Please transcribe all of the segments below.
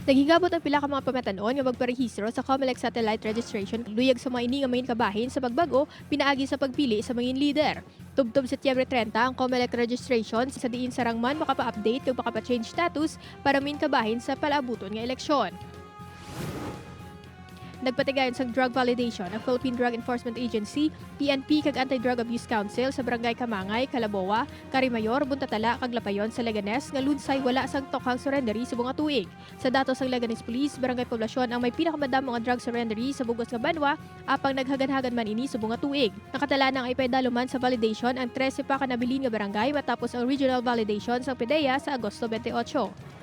Naghigabot ang pila ka mga pamatanon nga magparehistro sa comelec satellite registration luyag sa mga ini nga main kabahin sa pagbago pinaagi sa pagpili sa mga leader. Tubtob Setyembre 30 ang comelec registration sa diin sarang man makapa-update ug makapa-change status para main kabahin sa palaabuton nga eleksyon. Nagpatigayon sa drug validation ang Philippine Drug Enforcement Agency, PNP kag Anti-Drug Abuse Council sa Barangay Kamangay, Calaboa, Carimayor, Buntatala kag Lapayon sa Leganes nga lunsay wala sang tokhang surrendery sa bunga tuig. Sa datos ng Leganes Police, Barangay Poblasyon ang may pinakamadamo nga drug surrendery sa bugos nga banwa apang naghagan-hagan man ini sa bunga tuig. Nakatala ng ipaidaluman sa validation ang 13 pa ka nabilin nga barangay matapos ang regional validation sa pdea sa Agosto 28.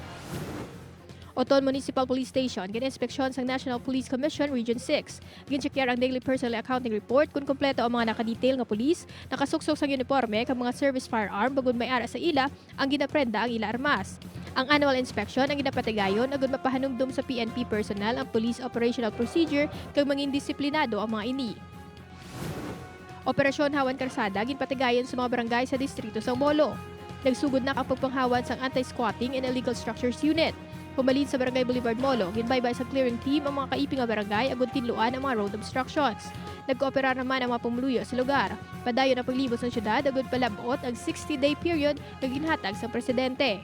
Oton Municipal Police Station, gin-inspeksyon sa National Police Commission Region 6. Gincheckyer ang daily personal accounting report kung kompleto ang mga nakadetail nga pulis, nakasuksok sa uniforme kag mga service firearm bagod may ara sa ila ang ginaprenda ang ila armas. Ang annual inspection ang ginapatigayon agud mapahanumdum sa PNP personnel ang police operational procedure kag mangin disiplinado ang mga ini. Operasyon Hawan Karsada ginpatigayon sa mga barangay sa distrito sa Molo. Nagsugod na ang pagpanghawan sa Anti-Squatting and Illegal Structures Unit. Pumalin sa Barangay Boulevard Molo, ginbaybay sa clearing team ang mga kaiping nga barangay agud tinluan ang mga road obstructions. Nagkooperar naman ang mga pamuluyo sa lugar. Padayon ang paglibot sa syudad agud palabot ang 60-day period nga ginhatag sa presidente.